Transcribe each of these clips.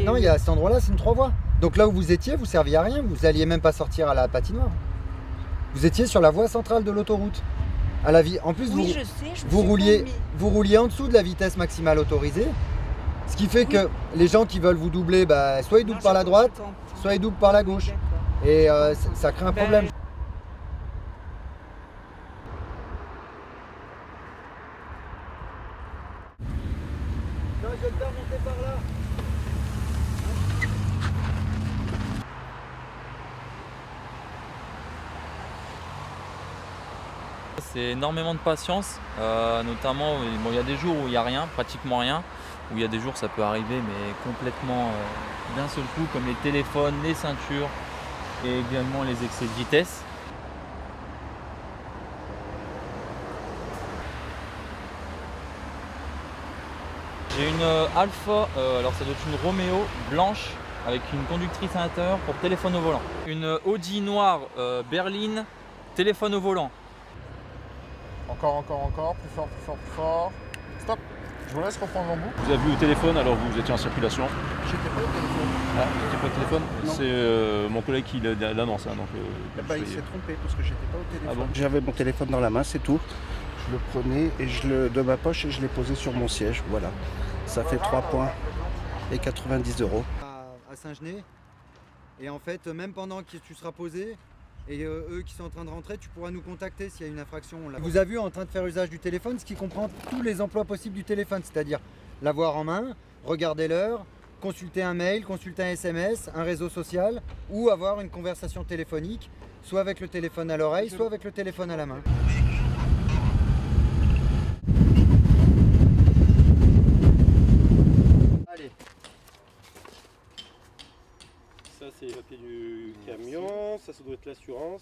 Non, il y a cet endroit-là, c'est une 3 voies. Donc là où vous étiez, vous serviez à rien, vous alliez même pas sortir à la patinoire. Vous étiez sur la voie centrale de l'autoroute. En plus, Oui, je sais, je me vous suis commis. rouliez en dessous de la vitesse maximale autorisée. Ce qui fait que les gens qui veulent vous doubler, soit ils doublent par la droite, soit ils doublent par la gauche. D'accord. Et ça crée un problème. Non, je vais le faire monter par là. C'est énormément de patience, notamment bon, il y a des jours où il n'y a rien, pratiquement rien, où il y a des jours ça peut arriver mais complètement d'un seul coup, comme les téléphones, les ceintures et également les excès de vitesse. J'ai une Alpha, alors ça doit être une Romeo blanche avec une conductrice à l'intérieur pour téléphone au volant. Une Audi noire berline, téléphone au volant. Encore, plus fort, plus fort, plus fort. Stop. Je vous laisse reprendre l'embout. Vous avez vu au téléphone alors vous étiez en circulation? J'étais pas au téléphone. Ah, vous n'étiez pas au téléphone? Non. C'est mon collègue qui l'annonce. Hein, donc, Il s'est trompé parce que j'étais pas au téléphone. Ah bon? J'avais mon téléphone dans la main, c'est tout. Je le prenais et de ma poche et je l'ai posé sur mon siège. Voilà. Ça fait 3 points et 90 € À Saint-Genès. Et en fait, même pendant que tu seras posé, et eux qui sont en train de rentrer, tu pourras nous contacter s'il y a une infraction. On vous a vu en train de faire usage du téléphone, ce qui comprend tous les emplois possibles du téléphone, c'est-à-dire l'avoir en main, regarder l'heure, consulter un mail, consulter un SMS, un réseau social, ou avoir une conversation téléphonique, soit avec le téléphone à l'oreille, soit avec le téléphone à la main. Allez. Ça c'est les papiers du camion, ça doit être l'assurance.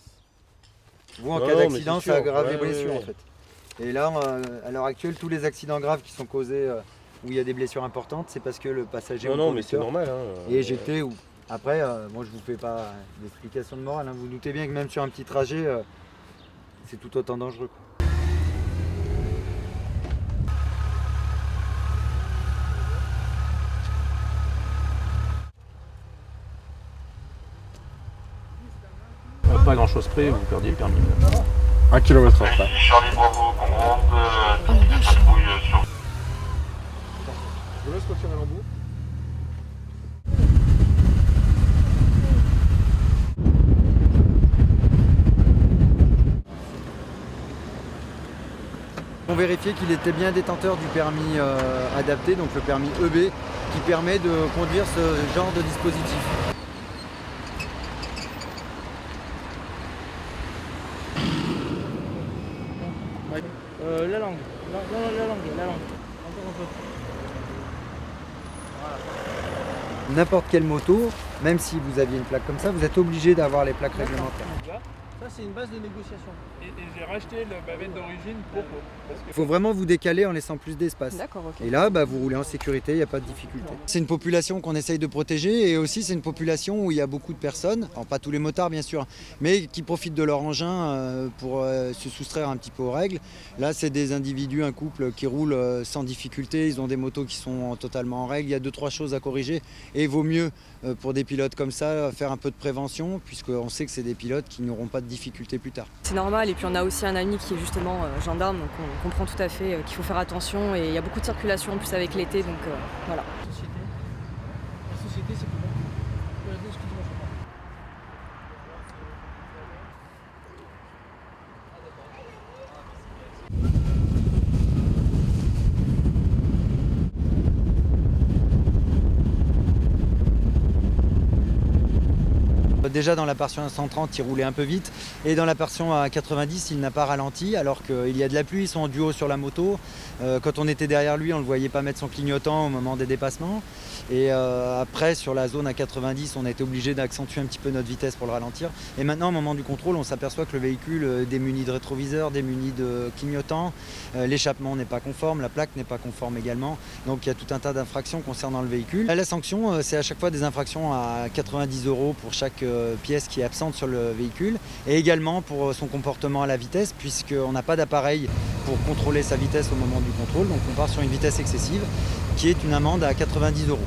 Vous, en Non, cas mais d'accident, c'est ça sûr. aggrave les Ouais, blessures ouais, en fait. Et là, à l'heure actuelle, tous les accidents graves qui sont causés où il y a des blessures importantes, c'est parce que le passager ou le Non, mais c'est conducteur normal. Hein. est jeté ou... Après, moi je vous fais pas d'explication de morale, hein. Vous doutez bien que même sur un petit trajet, c'est tout autant dangereux, quoi. pas grand chose près, vous perdiez le permis. 1 km/h. Charlie Bravo, commande, patrouille sur... Je vous laisse retirer l'embout. On vérifiait qu'il était bien détenteur du permis adapté, donc le permis EB, qui permet de conduire ce genre de dispositif. La langue. La langue. Encore un peu. Voilà. N'importe quelle moto, même si vous aviez une plaque comme ça, vous êtes obligé d'avoir les plaques réglementaires. Ça, c'est une base de négociation. Et j'ai racheté le bavette d'origine pour... Il faut vraiment vous décaler en laissant plus d'espace. D'accord, ok. Et là, vous roulez en sécurité, il n'y a pas de difficulté. C'est une population qu'on essaye de protéger et aussi c'est une population où il y a beaucoup de personnes, alors pas tous les motards bien sûr, mais qui profitent de leur engin pour se soustraire un petit peu aux règles. Là, c'est des individus, un couple qui roule sans difficulté, ils ont des motos qui sont totalement en règle. Il y a 2-3 choses à corriger et il vaut mieux pour des pilotes comme ça faire un peu de prévention puisqu'on sait que c'est des pilotes qui n'auront pas de difficultés plus tard. C'est normal et puis on a aussi un ami qui est justement gendarme, donc on comprend tout à fait qu'il faut faire attention et il y a beaucoup de circulation en plus avec l'été, donc voilà. La société, c'est comment? Excuse-moi, je comprends. Déjà dans la portion à 130, il roulait un peu vite et dans la portion à 90, il n'a pas ralenti alors qu'il y a de la pluie, ils sont en duo sur la moto. Quand on était derrière lui, on ne le voyait pas mettre son clignotant au moment des dépassements. Et après, sur la zone à 90, on a été obligé d'accentuer un petit peu notre vitesse pour le ralentir. Et maintenant, au moment du contrôle, on s'aperçoit que le véhicule est démuni de rétroviseur, démuni de clignotant. L'échappement n'est pas conforme, la plaque n'est pas conforme également. Donc il y a tout un tas d'infractions concernant le véhicule. La sanction, c'est à chaque fois des infractions à 90 € pour chaque pièce qui est absente sur le véhicule. Et également pour son comportement à la vitesse, puisqu'on n'a pas d'appareil pour contrôler sa vitesse au moment du contrôle. Donc on part sur une vitesse excessive qui est une amende à 90 €.